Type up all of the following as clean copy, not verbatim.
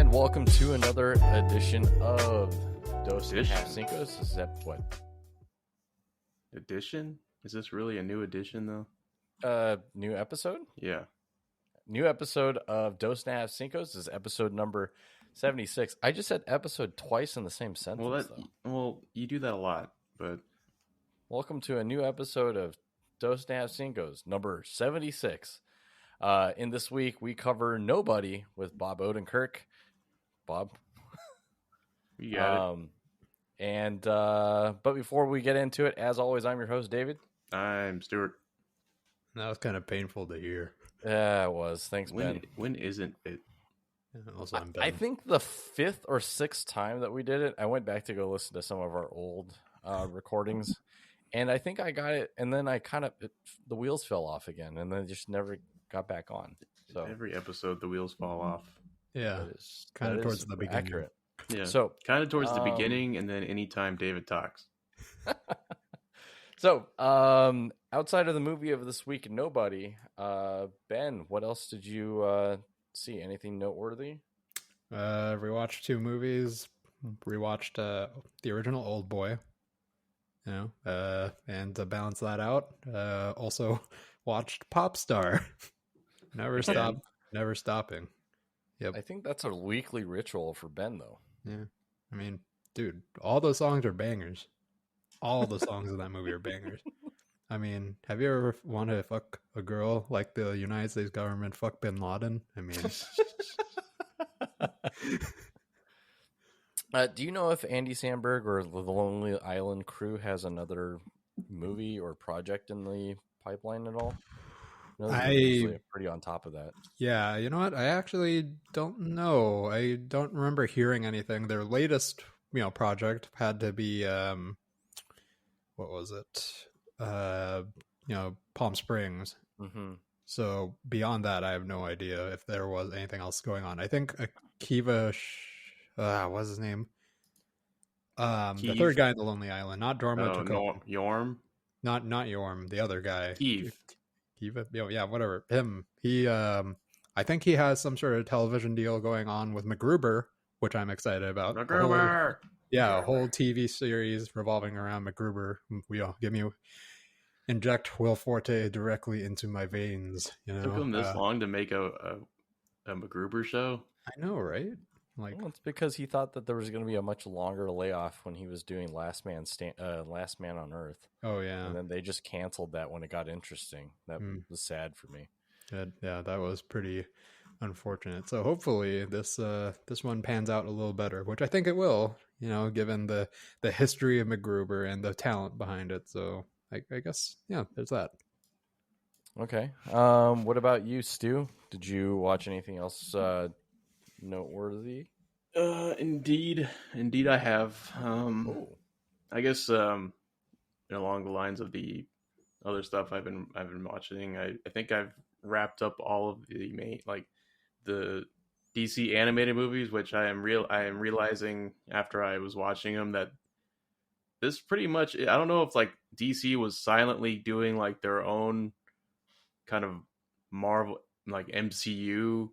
And welcome to another edition of Dos and a Half Cinco's. Is that what? Edition? Is this really a new edition, though? New episode? Yeah. New episode of Dos and a Half Cinco's. This is episode number 76. I just said episode twice in the same sentence, Well, you do that a lot, but... Welcome to a new episode of Dos and a Half Cinco's, number 76. In this week, we cover Nobody with Bob Odenkirk. Bob? You got it. But before we get into it, as always, I'm your host, David. I'm Stuart. That was kind of painful to hear. Yeah, it was. Thanks, Ben. When isn't it? Also, I'm Ben. I think the fifth or sixth time that we did it, I went back to go listen to some of our old recordings, and I think I got it, and then I the wheels fell off again, and then just never got back on. So every episode, the wheels fall off. Yeah, kind of towards the beginning. Accurate. Yeah, so kind of towards the beginning, and then anytime David talks. So, outside of the movie of this week, Nobody, Ben, what else did you see? Anything noteworthy? Rewatched 2 movies. Rewatched the original Old Boy. And to balance that out, also watched Popstar. Never stopping. Yep. I think that's a weekly ritual for Ben, though. Yeah. I mean, dude, all those songs are bangers. All the songs in that movie are bangers. I mean, have you ever wanted to fuck a girl like the United States government fuck Bin Laden? I mean... do you know if Andy Samberg or the Lonely Island crew has another movie or project in the pipeline at all? They're usually pretty on top of that. Yeah, you know what? I actually don't know. I don't remember hearing anything. Their latest, project had to be, what was it? Palm Springs. Mm-hmm. So beyond that, I have no idea if there was anything else going on. I think Akiva, what's his name? The third guy in the Lonely Island, not Dorma. Yorm. Not Yorm. The other guy. Kiva. Yeah, whatever. Him. He, I think he has some sort of television deal going on with MacGruber, which I'm excited about. MacGruber. A whole TV series revolving around MacGruber. Inject Will Forte directly into my veins. Took him this long to make a MacGruber show. I know, right? Well, it's because he thought that there was going to be a much longer layoff when he was doing Last Man on Earth. Oh yeah, and then they just canceled that when it got interesting. That was sad for me. Yeah, that was pretty unfortunate. So hopefully this one pans out a little better, which I think it will. Given the history of MacGruber and the talent behind it. So I guess there's that. Okay. What about you, Stu? Did you watch anything else noteworthy? Indeed I have. I guess along the lines of the other stuff I've been watching, I think I've wrapped up all of the DC animated movies, which I am realizing after I was watching them that this pretty much, I don't know if DC was silently doing their own kind of Marvel MCU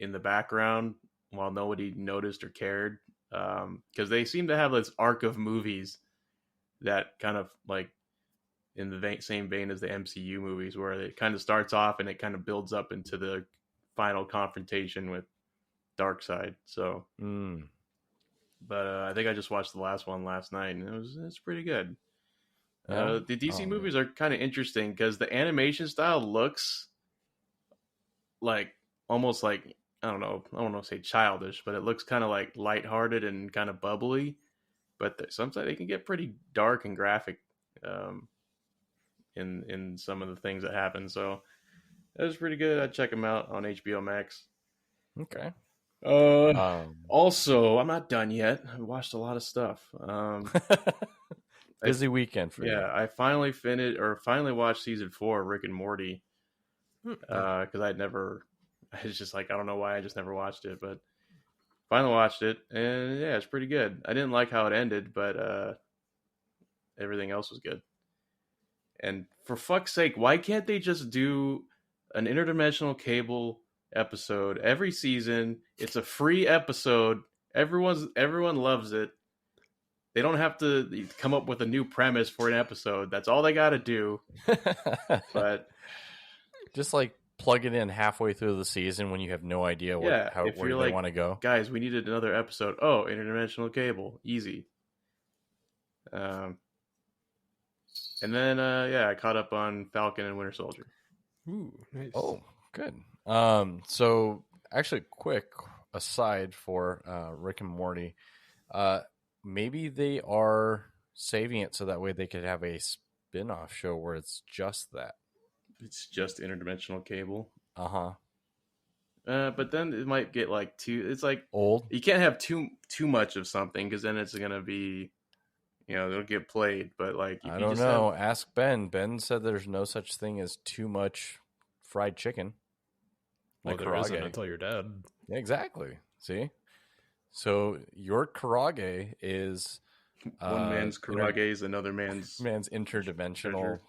in the background while nobody noticed or cared, because they seem to have this arc of movies that kind of in the same vein as the MCU movies, where it kind of starts off and it kind of builds up into the final confrontation with Darkseid. So but I think I just watched the last one last night, and it's pretty good. The DC movies are kind of interesting because the animation style looks almost I don't know to say childish, but it looks kind of lighthearted and kind of bubbly. But sometimes they can get pretty dark and graphic in some of the things that happen. So that was pretty good. I'd check them out on HBO Max. Okay. Also, I'm not done yet. I watched a lot of stuff. Busy weekend for you. Yeah, I finally watched season 4 of Rick and Morty. Because it's just I don't know why I just never watched it, but finally watched it, and yeah, it's pretty good. I didn't like how it ended, but everything else was good. And for fuck's sake, why can't they just do an interdimensional cable episode every season. It's a free episode. Everyone loves it. They don't have to come up with a new premise for an episode. That's all they got to do. But just like plug it in halfway through the season when you have no idea where they want to go. Guys, we needed another episode. Oh, interdimensional cable, easy. And then I caught up on Falcon and Winter Soldier. Ooh, nice. Oh, good. So actually, quick aside for Rick and Morty, maybe they are saving it so that way they could have a spin-off show where it's just that. It's just interdimensional cable. Uh-huh. But then it might get like too. It's like old. You can't have too much of something because then it's gonna be, it'll get played. But like, I don't know. Ask Ben. Ben said there's no such thing as too much fried chicken. Well, there isn't until you're dead. Exactly. See, so your karage is one man's karage is another man's interdimensional. Treasure.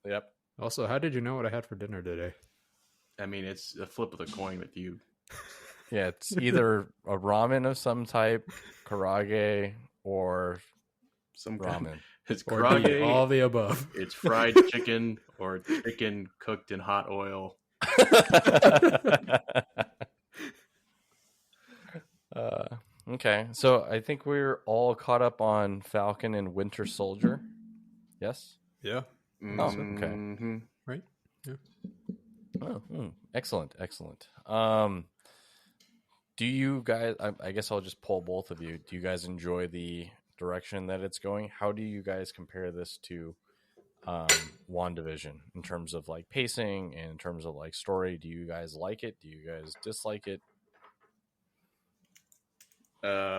Yep. Also, how did you know what I had for dinner today? I mean, it's a flip of the coin with you. Yeah, it's either a ramen of some type, karage, or some ramen. It's karage, all the above. It's fried chicken or chicken cooked in hot oil. Okay, so I think we're all caught up on Falcon and Winter Soldier. Yes? Yeah. Oh, okay. Right? Yeah. Oh, excellent. Do you guys, I guess I'll just poll both of you. Do you guys enjoy the direction that it's going? How do you guys compare this to WandaVision in terms of like pacing and in terms of like story? Do you guys like it? Do you guys dislike it?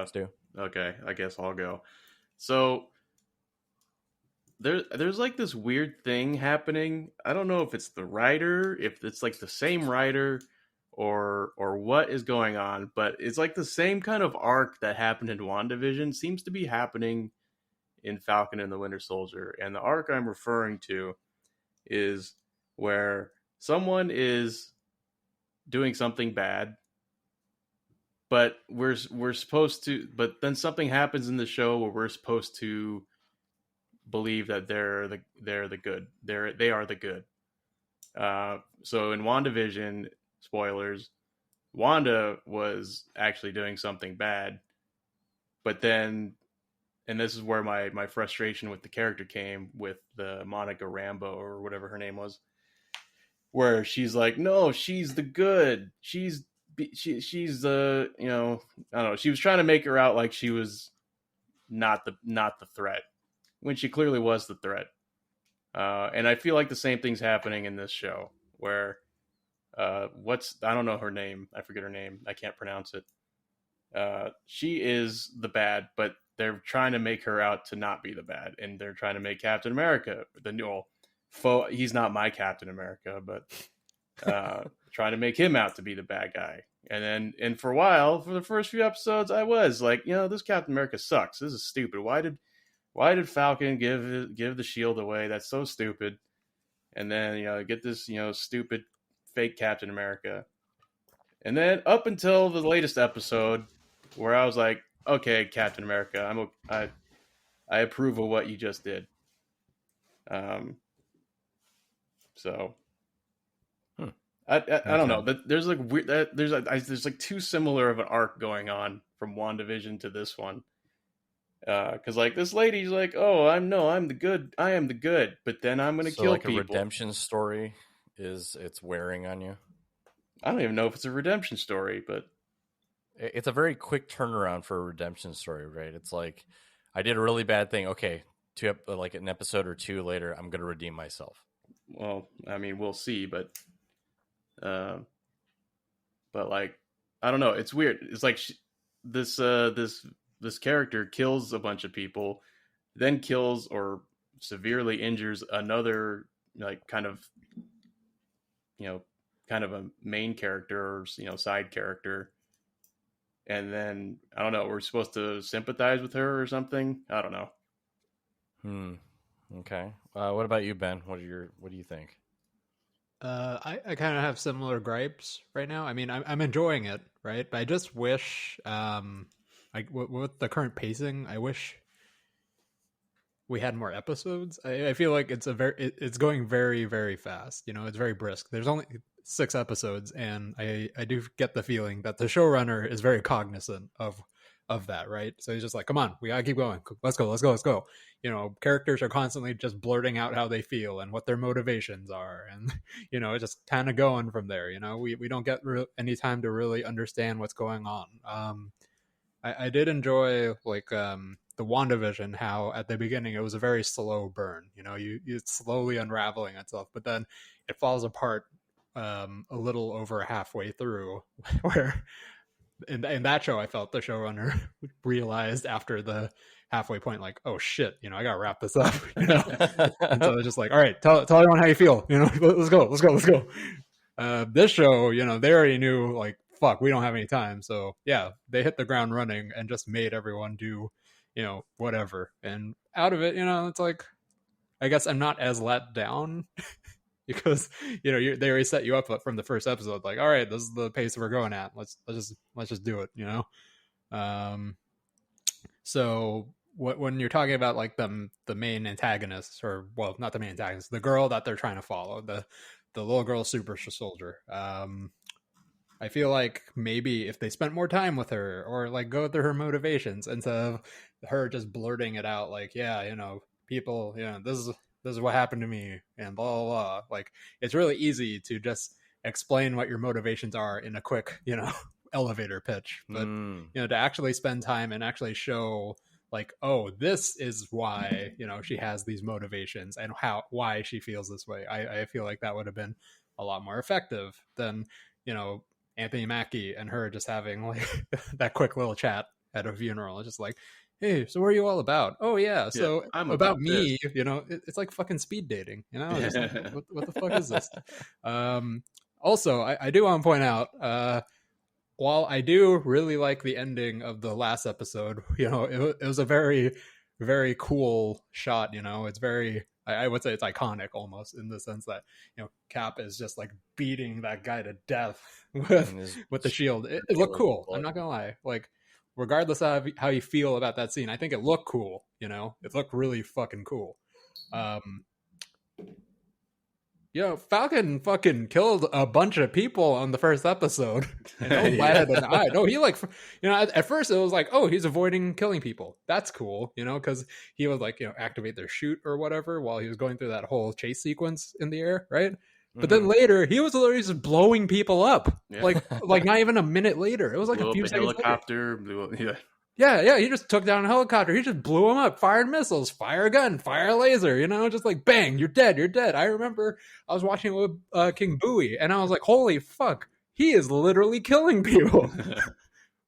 Stu? Okay, I guess I'll go. So there's like this weird thing happening. I don't know if it's the writer, if it's like the same writer, or what is going on, but it's like the same kind of arc that happened in WandaVision seems to be happening in Falcon and the Winter Soldier. And the arc I'm referring to is where someone is doing something bad, but we're supposed to, but then something happens in the show where we're supposed to believe that they're the good. They are the good. So in WandaVision, spoilers, Wanda was actually doing something bad, but then, and this is where my frustration with the character came with the Monica Rambeau or whatever her name was, where she's like, no, she's the good. She's the, I don't know. She was trying to make her out like she was not the threat when she clearly was the threat. And I feel like the same thing's happening in this show where, I don't know her name. I forget her name. I can't pronounce it. She is the bad, but they're trying to make her out to not be the bad. And they're trying to make Captain America the new foe. He's not my Captain America, but, trying to make him out to be the bad guy. And for a while, for the first few episodes, I was like, this Captain America sucks. This is stupid. Why did Falcon give the shield away? That's so stupid. And then, get this, stupid fake Captain America. And then up until the latest episode where I was like, okay, Captain America, I approve of what you just did. So I don't know. There's like weird. There's like too similar of an arc going on from WandaVision to this one. Because like this lady's like, oh, I'm the good. I am the good, but then I'm gonna kill people. A redemption story it's wearing on you. I don't even know if it's a redemption story, but it's a very quick turnaround for a redemption story, right? It's like I did a really bad thing. Okay, like an episode or two later, I'm gonna redeem myself. Well, I mean, we'll see, but like, I don't know. It's weird. It's like this character kills a bunch of people, then kills or severely injures another, like, kind of a main character or, side character. And then, I don't know, we're supposed to sympathize with her or something. I don't know. Okay. What about you, Ben? What do you think? I kind of have similar gripes right now. I mean, I'm enjoying it, right? But I just wish, with the current pacing, I wish we had more episodes. I feel like it's going very, very fast. You know, it's very brisk. There's only 6 episodes, and I do get the feeling that the showrunner is very cognizant of that, right? So he's just like, come on, we gotta keep going. Let's go. You know, characters are constantly just blurting out how they feel and what their motivations are, and you know, it's just kind of going from there. You know, we don't get any time to really understand what's going on. I did enjoy the WandaVision, how at the beginning it was a very slow burn. You know, it's slowly unraveling itself, but then it falls apart a little over halfway through, where in that show I felt the showrunner realized after the halfway point, like, oh shit, you know, I gotta wrap this up. You know, and so it's just like, all right, tell everyone how you feel. You know, let's go. This show, you know, they already knew, like, fuck, we don't have any time. So yeah, they hit the ground running and just made everyone do, you know, whatever. And out of it, you know, it's like, I guess I'm not as let down because, you know, they already set you up from the first episode. Like, all right, this is the pace we're going at. Let's just do it, you know? So when you're talking about like the main antagonists, or, well, not the main antagonist, the girl that they're trying to follow, the little girl super soldier, I feel like maybe if they spent more time with her, or like go through her motivations instead of her just blurting it out, like, yeah, you know, people, you know, this is what happened to me and blah, blah, blah. Like, it's really easy to just explain what your motivations are in a quick, you know, elevator pitch. But, you know, to actually spend time and actually show, like, oh, this is why, you know, she has these motivations and why she feels this way. I feel like that would have been a lot more effective than, you know, Anthony Mackie and her just having like that quick little chat at a funeral. It's just like, hey, so what are you all about? Oh yeah, so I'm about me. This. You know, it's like fucking speed dating. You know, like, what the fuck is this? Also, I do want to point out, while I do really like the ending of the last episode, you know, it was a very, very cool shot. You know, it's very, I would say it's iconic almost, in the sense that, you know, Cap is just like beating that guy to death with the shield. It looked cool. I'm not gonna lie. Like, regardless of how you feel about that scene, I think it looked cool. You know, it looked really fucking cool. You know, Falcon fucking killed a bunch of people on the first episode. And no batted an eye. No, he, like, you know, at first it was like, oh, he's avoiding killing people. That's cool, you know, because he would, like, you know, activate their chute or whatever while he was going through that whole chase sequence in the air, right? Mm-hmm. But then later, he was literally just blowing people up. Yeah. Like not even a minute later. It was like a few seconds helicopter. Yeah, he just took down a helicopter. He just blew him up, fired missiles, fire a gun, fire a laser, you know, just like, bang, you're dead. I remember I was watching it with King Bowie, and I was like, holy fuck, he is literally killing people.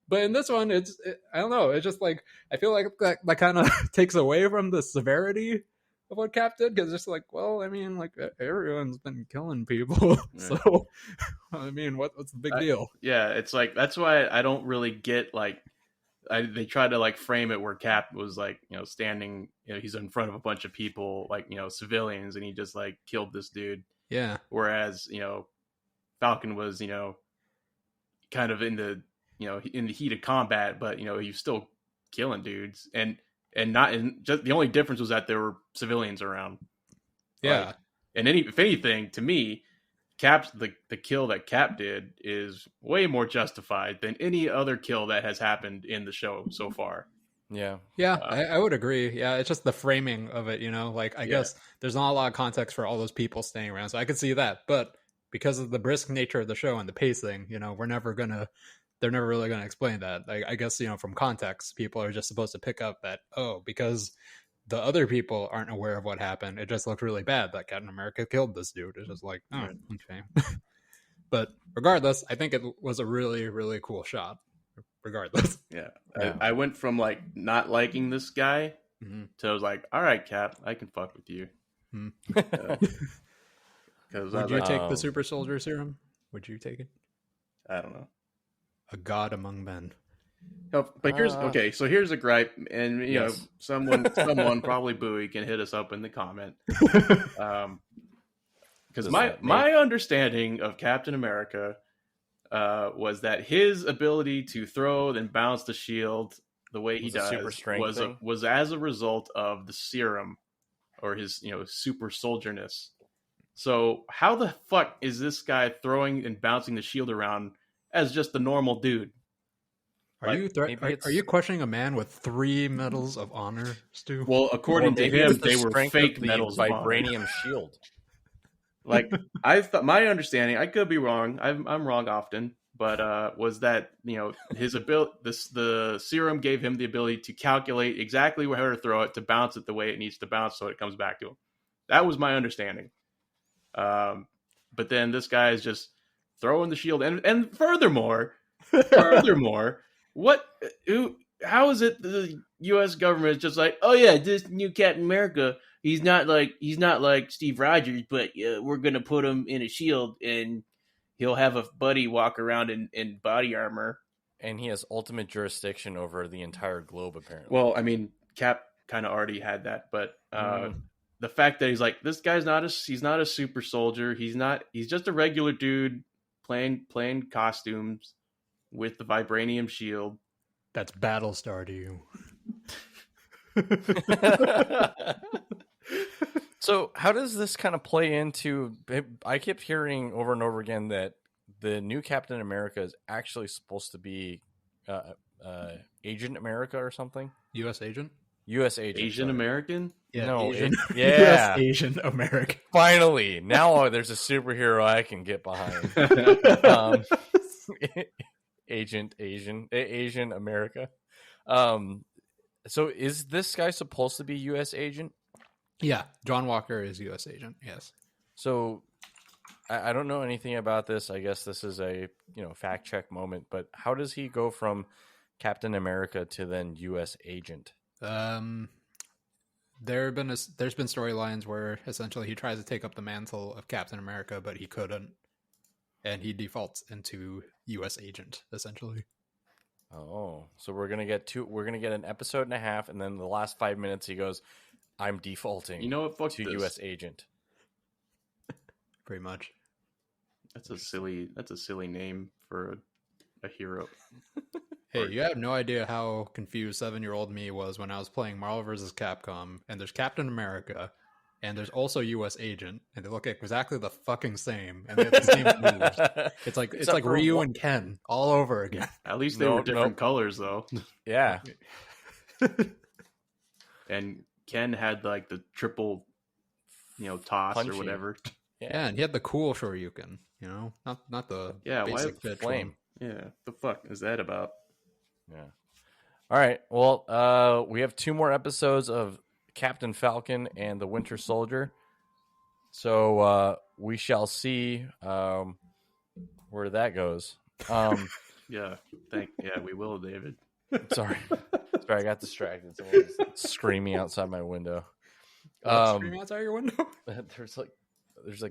But in this one, I don't know, it's just like, I feel like that kind of takes away from the severity of what Cap did, because it's just like, well, I mean, like, everyone's been killing people. Yeah. So, I mean, what's the big deal? Yeah, it's like, that's why I don't really get, like, they try to, like, frame it where Cap was, like, you know, standing, you know, he's in front of a bunch of people, like, you know, civilians, and he just, like, killed this dude. Yeah. Whereas, you know, Falcon was, you know, kind of in the heat of combat, but, you know, he was still killing dudes, and just the only difference was that there were civilians around. Yeah. Like, and if anything, to me, Cap's the kill that Cap did is way more justified than any other kill that has happened in the show so far. Yeah, I would agree. Yeah, it's just the framing of it, you know. Like, I guess there's not a lot of context for all those people staying around, so I could see that. But because of the brisk nature of the show and the pacing, you know, they're never really gonna explain that. I guess, you know, from context, people are just supposed to pick up that, oh, because the other people aren't aware of what happened, it just looked really bad that Captain America killed this dude. It's just like, oh, okay. But regardless, I think it was a really, really cool shot. Regardless. Yeah. I went from, like, not liking this guy to I was like, all right, Cap, I can fuck with you. Would you take the super soldier serum? Would you take it? I don't know. A god among men. No, but here's a gripe, and you know, someone probably Bowie can hit us up in the comment. Because my understanding of Captain America was that his ability to throw and bounce the shield the way he does was as a result of the serum or his super solderness. So how the fuck is this guy throwing and bouncing the shield around as just a normal dude? Are you questioning a man with 3 medals of honor, Stu? Well, according to him, they were fake medals of vibranium shield. Like I thought, my understanding, I could be wrong. I'm wrong often, but was that his ability, the serum gave him the ability to calculate exactly where to throw it to bounce it the way it needs to bounce, so it comes back to him. That was my understanding. But then this guy is just throwing the shield, and furthermore, how is it the U.S. government is just like, oh yeah, this new Captain America, he's not like Steve Rogers, but we're gonna put him in a shield and he'll have a buddy walk around in body armor, and he has ultimate jurisdiction over the entire globe. Apparently, well, I mean, Cap kind of already had that, but the fact that he's like, this guy's he's not a super soldier, he's just a regular dude playing costumes with the vibranium shield. That's Battlestar to you. So how does this kind of play into... I kept hearing over and over again that the new Captain America is actually supposed to be Agent America or something. U.S. agent? U.S. agent. Asian American? Yeah, no, Asian. Yeah. US Asian American. Finally. Now there's a superhero I can get behind. Agent Asian America. So is this guy supposed to be U.S. agent? Yeah, John Walker is U.S. agent. Yes. So I don't know anything about this. I guess this is a fact check moment. But how does he go from Captain America to then U.S. agent? There's been storylines where essentially he tries to take up the mantle of Captain America, but he couldn't, and he defaults into U.S. agent essentially. Oh, so we're gonna get an episode and a half, and then the last 5 minutes he goes, "I'm defaulting." You know what? Fuck to this. U.S. agent. Pretty much. That's a silly name for a hero. Hey, you have no idea how confused 7-year-old me was when I was playing Marvel vs. Capcom, and there's Captain America, and there's also U.S. Agent, and they look exactly the fucking same, and they have the same moves. It's like Ryu and Ken all over again. At least they were different colors, though. Yeah. And Ken had like the triple, toss Punchy. or whatever. Yeah, and he had the cool Shoryuken, not the basic why flame. Yeah, the fuck is that about? Yeah. All right. Well, we have 2 more episodes of Captain Falcon and the Winter Soldier. So we shall see where that goes. Yeah, we will, David. Sorry, I got distracted. Someone was screaming outside my window. Screaming outside your window? There's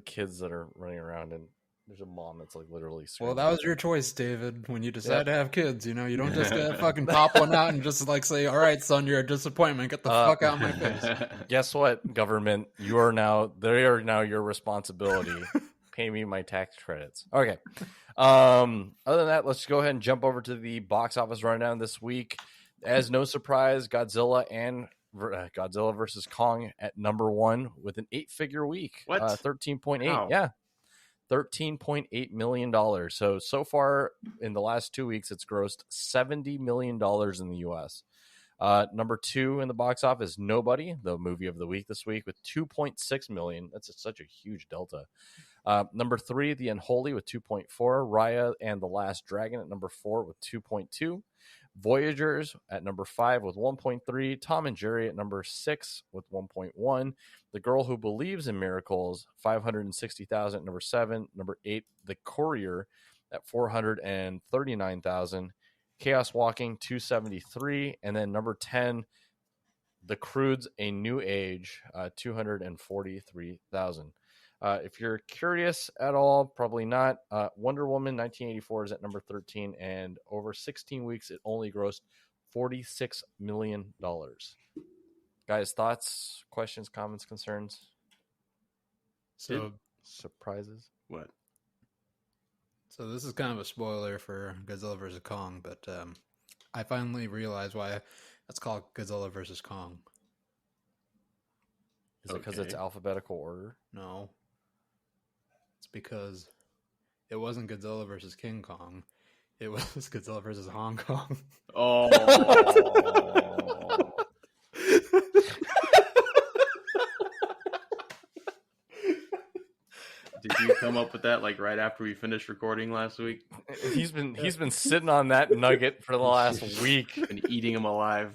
kids that are running around, and there's a mom that's literally screaming. Well, that was your choice, David. When you decide to have kids, you don't just fucking pop one out and just say, "All right, son, you're a disappointment. Get the fuck out of my face." Guess what, government? They are now your responsibility. Pay me my tax credits. Okay. Other than that, let's go ahead and jump over to the box office rundown this week. As no surprise, Godzilla versus Kong at number 1 with an 8-figure week. What? 13.8. Wow. Yeah. $13.8 million. So far in the last 2 weeks, it's grossed $70 million in the U.S. Number 2 in the box office, Nobody, the movie of the week this week, with $2.6 million. That's such a huge delta. Number 3, The Unholy with 2.4. Raya and the Last Dragon at number 4 with 2.2. Voyagers at number 5 with 1.3. Tom and Jerry at number 6 with 1.1. The Girl Who Believes in Miracles, 560,000 at number 7. Number 8, The Courier at 439,000. Chaos Walking, 273. And then number 10, The Croods, A New Age, 243,000. If you're curious at all, probably not. Wonder Woman 1984 is at number 13, and over 16 weeks, it only grossed $46 million. Guys, thoughts, questions, comments, concerns? So surprises. What? So this is kind of a spoiler for Godzilla vs. Kong, but I finally realized why it's called Godzilla vs. Kong. Is it because it's alphabetical order? No. It's because it wasn't Godzilla versus King Kong. It was Godzilla versus Hong Kong. Oh. Did you come up with that like right after we finished recording last week? He's been sitting on that nugget for the last week and eating him alive.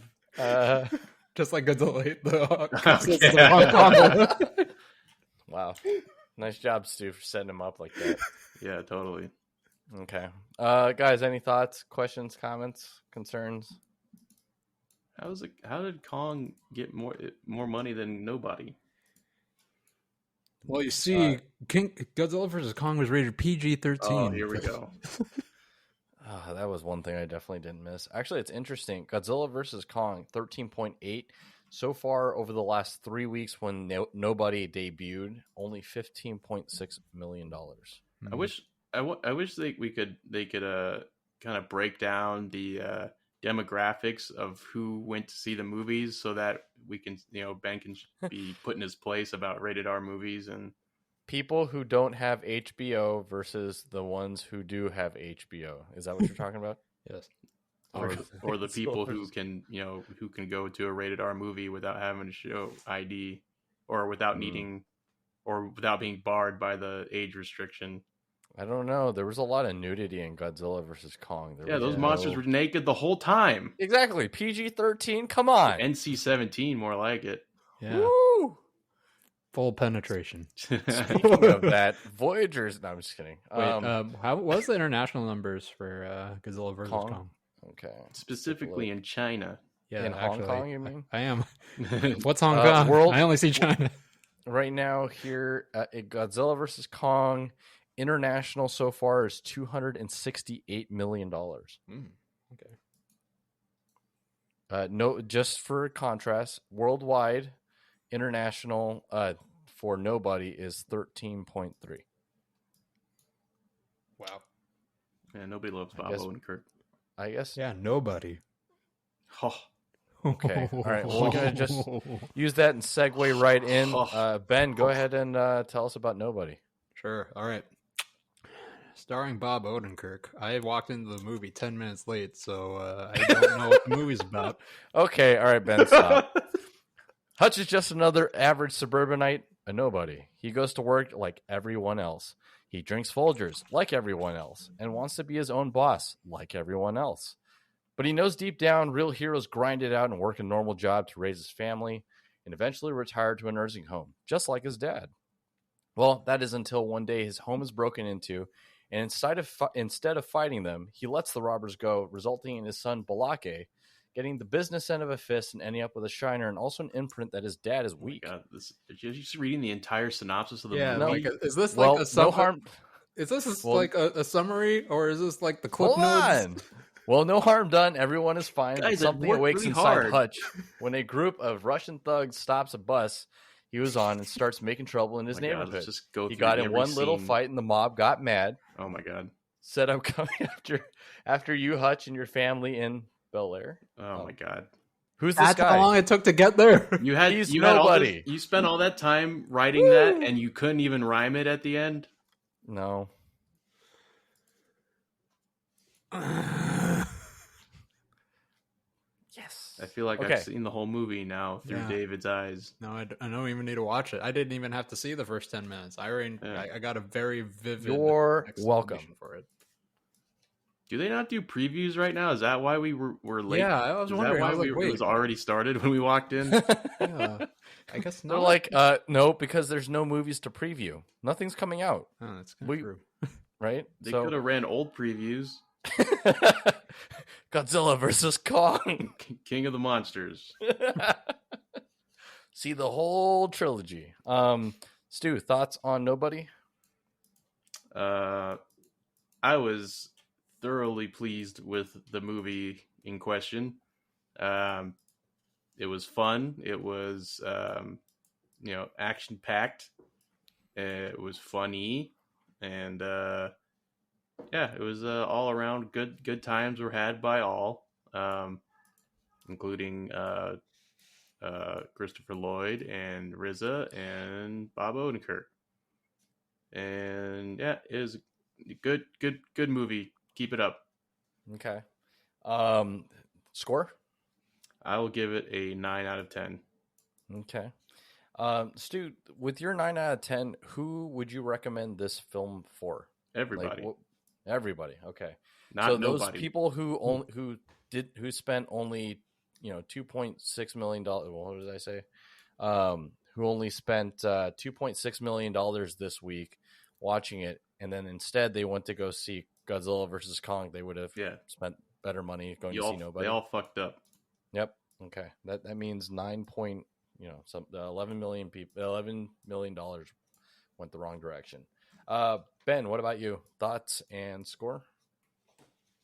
Just like Godzilla ate the Okay. Hong Kong. Wow. Nice job, Stu, for setting him up like that. Yeah, totally. Okay. Guys, any thoughts, questions, comments, concerns? How did Kong get more money than nobody? Well, you see, Godzilla vs. Kong was rated PG-13. Oh, here we go. That was one thing I definitely didn't miss. Actually, it's interesting. Godzilla vs. Kong, 13.8. So far, over the last 3 weeks when nobody debuted, only $15.6 million. I wish they could kind of break down the demographics of who went to see the movies so that we can, Ben can be put in his place about rated R movies and people who don't have HBO versus the ones who do have HBO. Is that what you're talking about? Yes. Or the people who can, who can go to a rated R movie without having to show ID or without needing or without being barred by the age restriction. I don't know. There was a lot of nudity in Godzilla vs. Kong. Those monsters were naked the whole time. Exactly. PG-13. Come on. NC-17, more like it. Yeah. Woo! Full penetration. Speaking of that, Voyagers. No, I'm just kidding. Wait, how was the international numbers for Godzilla vs. Kong? Okay. Specifically in China. Yeah, in Hong Kong, you mean? I am. What's Hong Kong? I only see China. Right now, here at Godzilla vs. Kong, international so far is $268 million. Okay. No, just for contrast, worldwide, international for nobody is 13.3. Wow. Yeah, nobody loves Bob Odenkirk. I guess. Yeah, nobody. Oh. Okay. All right. Well, we're going to just use that and segue right in. Ben, go ahead and tell us about Nobody. Sure. All right. Starring Bob Odenkirk. I walked into the movie 10 minutes late, so I don't know what the movie's about. Okay. All right, Ben, stop. Hutch is just another average suburbanite, a nobody. He goes to work like everyone else. He drinks Folgers like everyone else and wants to be his own boss like everyone else. But he knows deep down real heroes grind it out and work a normal job to raise his family and eventually retire to a nursing home, just like his dad. Well, that is until one day his home is broken into, and instead of fighting them, he lets the robbers go, resulting in his son Balake getting the business end of a fist and ending up with a shiner and also an imprint that his dad is weak. Oh my God, you're just reading the entire synopsis of the movie. No, like is this like a no harm? Is this like a summary, or is this like the clip notes? Well, no harm done. Everyone is fine. Guys, something awakes really inside hard. Hutch when a group of Russian thugs stops a bus he was on and starts making trouble in his neighborhood. He got in one little fight and the mob got mad. Oh my God. Said, I'm coming after you, Hutch, and your family in Bel Air. Oh my God. Who's this That's guy? how long it took to get there. He's nobody. You spent all that time writing that and you couldn't even rhyme it at the end? No. Yes. I feel like I've seen the whole movie now through David's eyes. No, I don't even need to watch it. I didn't even have to see the first 10 minutes. I got a very vivid You're welcome for it. Do they not do previews right now? Is that why we were late? Yeah, I was wondering. Is that why it was already started when we walked in? Yeah, I guess not. They're like, no, because there's no movies to preview. Nothing's coming out. Oh, that's kind of true. Right? They could have ran old previews. Godzilla versus Kong. King of the Monsters. See the whole trilogy. Stu, thoughts on Nobody? I was thoroughly pleased with the movie in question. It was fun. It was, action packed. It was funny, and yeah, it was all around good times were had by all, including Christopher Lloyd and RZA and Bob Odenkirk. And yeah, it is a good movie. Keep it up. Okay. Score? I will give it a 9 out of 10. Okay. Stu, with your 9 out of 10, who would you recommend this film for? Everybody. Like, everybody. Okay. Not so nobody. Those people who spent only, $2.6 million. Well, what did I say? Who only spent $2.6 million this week watching it, and then instead they went to go see Godzilla versus Kong. They would have spent better money going to see nobody. They all fucked up. Yep. Okay. That means $11 million went the wrong direction. Ben, what about you? Thoughts and score?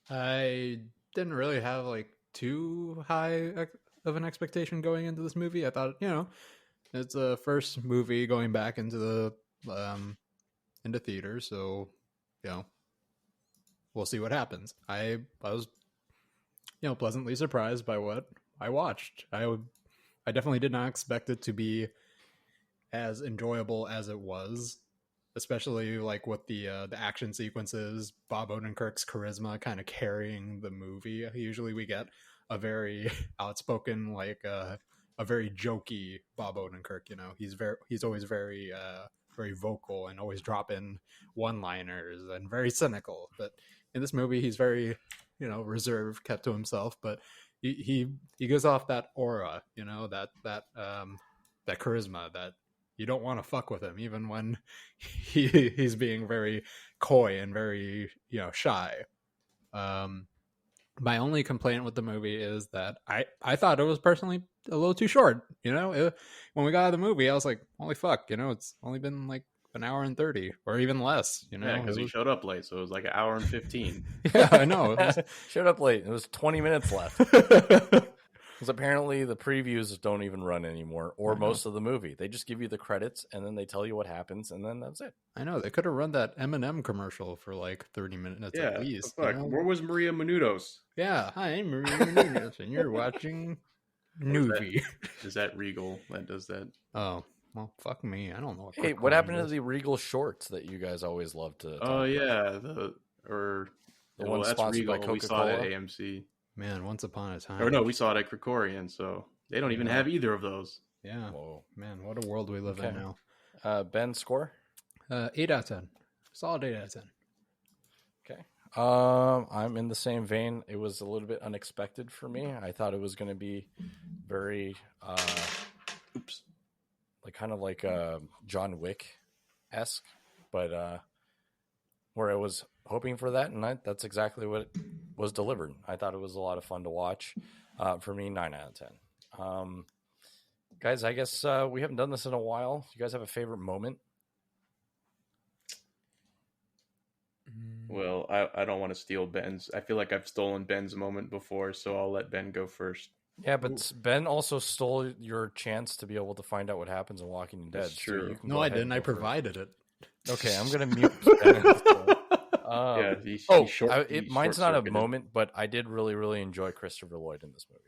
I didn't really have like too high of an expectation going into this movie. I thought, it's a first movie going back into the into theaters, so we'll see what happens. I was pleasantly surprised by what I watched. I definitely did not expect it to be as enjoyable as it was, especially like with the action sequences, Bob Odenkirk's charisma kind of carrying the movie. Usually we get a very outspoken, like a very jokey Bob Odenkirk. He's always very very vocal and always dropping one-liners and very cynical. But in this movie, he's very reserved, kept to himself. But he gives off that aura, that charisma that you don't want to fuck with him, even when he's being very coy and very shy. My only complaint with the movie is that I thought it was personally a little too short. When we got out of the movie, I was like, holy fuck, it's only been like an hour and 30 or even less. Yeah, because we showed up late, so it was like an hour and 15. Yeah, I know. Showed up late. It was 20 minutes left. Because apparently the previews don't even run anymore, or most of the movie. They just give you the credits, and then they tell you what happens, and then that's it. I know. They could have run that M&M commercial for like 30 minutes at least. Where was Maria Menounos? Yeah, hi, I'm Maria Menounos, and you're watching Newbie. Is that Regal that does that? Oh, well, fuck me. I don't know. What happened to the Regal shorts that you guys always love to talk about? The one sponsored by Coca-Cola. We saw it at AMC. Man, once upon a time. Or no, we saw it at Krikorian, so they don't even have either of those. Yeah. Whoa. Man, what a world we live in now. Ben, score? 8 out of 10. Solid 8 out of 10. Okay. I'm in the same vein. It was a little bit unexpected for me. I thought it was going to be very, kind of like John Wick-esque, but where I was hoping for that, and that's exactly what was delivered. I thought it was a lot of fun to watch. For me, 9 out of 10. Guys, I guess we haven't done this in a while. You guys have a favorite moment? Well, I don't want to steal Ben's. I feel like I've stolen Ben's moment before, so I'll let Ben go first. Yeah, but Ben also stole your chance to be able to find out what happens in Walking Dead. That's true. No, I didn't. I provided it. Okay, I'm going to mute Ben. Mine's not a moment, but I did really, really enjoy Christopher Lloyd in this movie.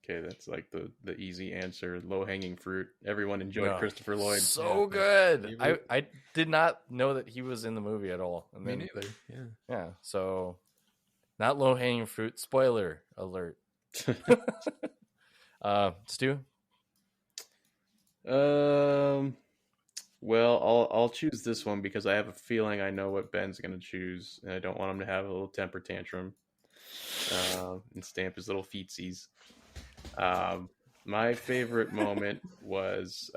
Okay, that's like the easy answer, low-hanging fruit. Everyone enjoyed Christopher Lloyd. So good. I did not know that he was in the movie at all. And Me neither. Yeah. Yeah, so not low-hanging fruit. Spoiler alert. Stu? Well, I'll choose this one because I have a feeling I know what Ben's going to choose, and I don't want him to have a little temper tantrum and stamp his little feetsies. My favorite moment was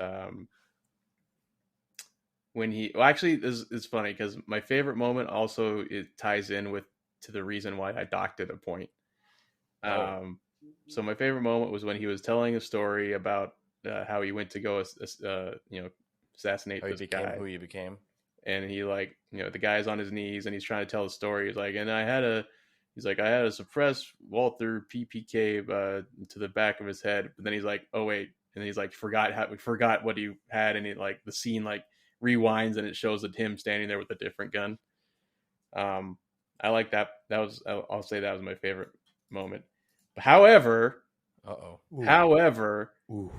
when he. Well, actually, it's funny because my favorite moment also it ties in to the reason why I docked at a point. So my favorite moment was when he was telling a story about how he went to go, assassinate this guy. Who he became. And he the guy's on his knees and he's trying to tell the story. He's like, and I had a suppressed Walther PPK to the back of his head. But then he's like, oh wait, and he's like forgot what he had, and it like the scene like rewinds and it shows him standing there with a different gun. I like that. I'll say that was my favorite moment. However,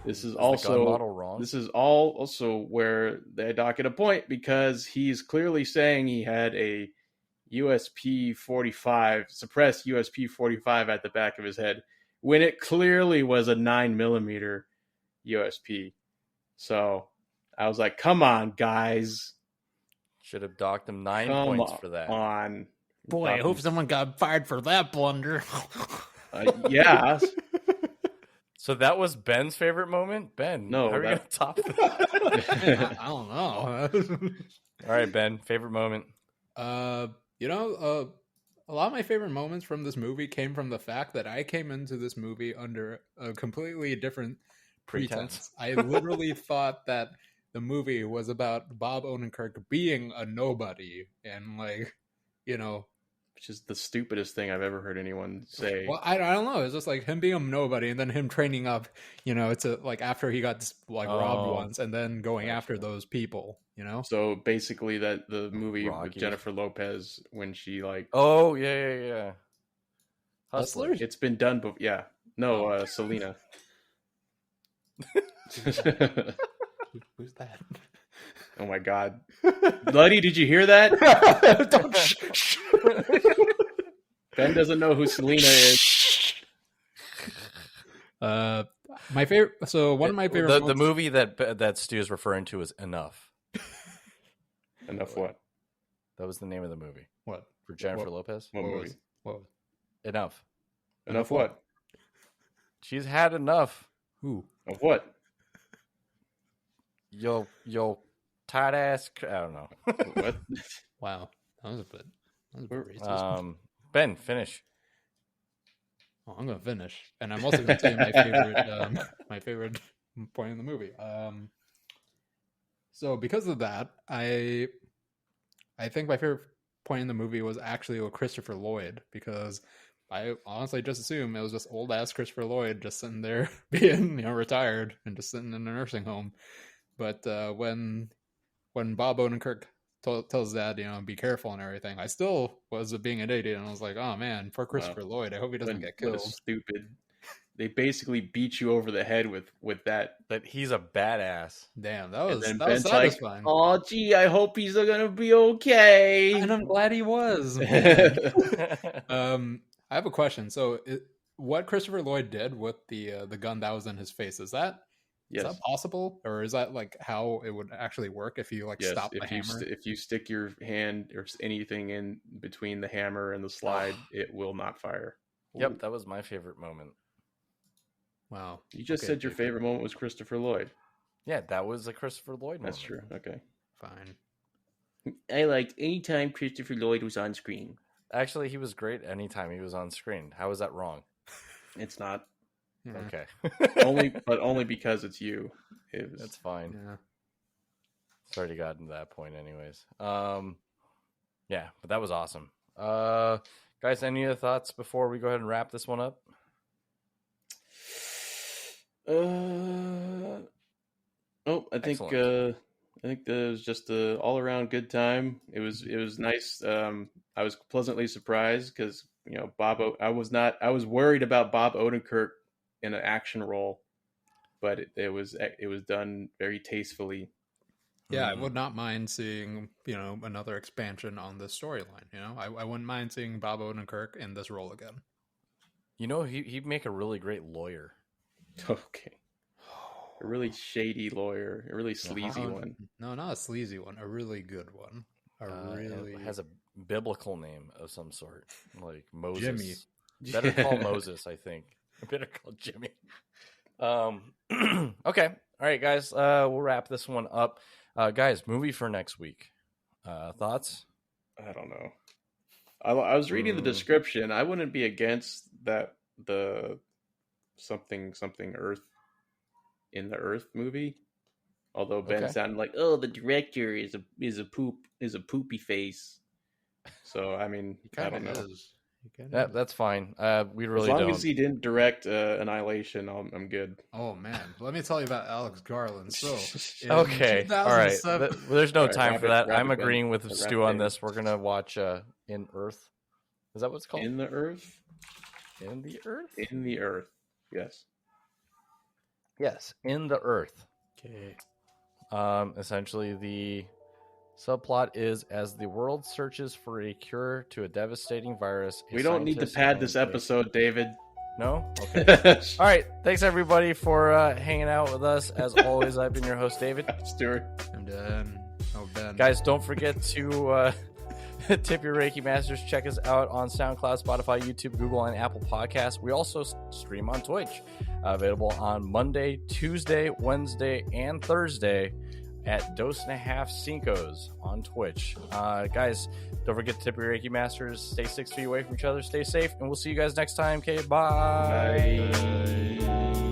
this is also the gun model wrong? This is also where they dock at a point, because he's clearly saying he had a USP 45 suppressed USP 45 at the back of his head when it clearly was a 9mm USP. So I was like, come on, guys. Should have docked him 9 points for that. On. Boy, I hope someone got fired for that blunder. Yeah. So that was Ben's favorite moment? Ben, no, how are you going to top that? I don't know. All right, Ben, favorite moment. A lot of my favorite moments from this movie came from the fact that I came into this movie under a completely different pretense. I literally thought that the movie was about Bob Odenkirk being a nobody and which is the stupidest thing I've ever heard anyone say. Well, I don't know. It's just like him being a nobody and then him training up, it's like after he got robbed once and then going after those people, So basically that the movie with Jennifer Lopez when she Oh, yeah. Hustler? It's been done before. Yeah. No, Selena. Who's that? Oh my God. Bloody, did you hear that? Ben doesn't know who Selena is. My favorite. So one of my favorite. The movie that Stu is referring to is Enough. Enough what? That was the name of the movie. What? For Jennifer Lopez? What movie? What? Enough. Enough what? She's had enough. Who? Of what? Yo, tight ass. I don't know. What? Wow, that was a bit racist. Ben, finish. Oh, I'm gonna finish, and I'm also gonna tell you my favorite point in the movie. So because of that, I think my favorite point in the movie was actually with Christopher Lloyd, because I honestly just assumed it was just old ass Christopher Lloyd just sitting there being retired and just sitting in a nursing home. But when Bob Odenkirk tells Dad, be careful and everything, I still was being an idiot, and I was like, oh man, poor Christopher Lloyd. I hope he doesn't get killed. What a stupid. They basically beat you over the head with that. That he's a badass. Damn, that was Like, satisfying. oh gee, I hope he's gonna be okay. And I'm glad he was. I have a question. So, what Christopher Lloyd did with the gun that was in his face, is that possible, or is that like how it would actually work if you stop the hammer? If you stick your hand or anything in between the hammer and the slide, it will not fire. Yep, that was my favorite moment. Wow, you just said your favorite moment was Christopher Lloyd. Yeah, that was a Christopher Lloyd moment. That's true. Okay, fine. I liked anytime Christopher Lloyd was on screen. Actually, he was great anytime he was on screen. How is that wrong? It's not. Yeah. Okay. only because it's you. That's fine. Yeah. It's already gotten to that point anyways. Yeah, but that was awesome. Guys, any other thoughts before we go ahead and wrap this one up? I think that was just an all around good time. It was nice. I was pleasantly surprised because I was worried about Bob Odenkirk in an action role, but it was done very tastefully. Yeah, I would not mind seeing another expansion on this storyline. I wouldn't mind seeing Bob Odenkirk in this role again. He'd make a really great lawyer. Okay. A really shady lawyer, a really sleazy one. No, not a sleazy one. A really good one. It has a biblical name of some sort, like Moses. Jimmy. Better call Moses, I think. Better call Jimmy. Okay. All right, guys. We'll wrap this one up. Guys, movie for next week. Thoughts? I don't know. I was reading the description. I wouldn't be against that. The something Earth in the Earth movie. Although Ben sounded like, oh, the director is a poopy face. So I mean, I don't know. That's fine. We really as long don't. as he didn't direct Annihilation, I'm good. Oh man, let me tell you about Alex Garland. So, okay, all right. There's no All right, time for that. I'm rapid agreeing gun. with Stu on this. We're gonna watch In Earth. Is that what it's called? In the Earth. In the Earth. In the Earth. Yes. Yes, In the Earth. Okay. Essentially, the subplot is as the world searches for a cure to a devastating virus. We don't need to pad this episode, David. No? Okay. All right. Thanks, everybody, for hanging out with us. As always, I've been your host, David. Stuart. I'm Dan. Oh, Ben. Guys, don't forget to tip your Reiki Masters. Check us out on SoundCloud, Spotify, YouTube, Google, and Apple Podcasts. We also stream on Twitch. Available on Monday, Tuesday, Wednesday, and Thursday at 5incos on Twitch. Guys, don't forget to tip your Reiki Masters. Stay 6 feet away from each other. Stay safe, and we'll see you guys next time. Okay, bye. Bye.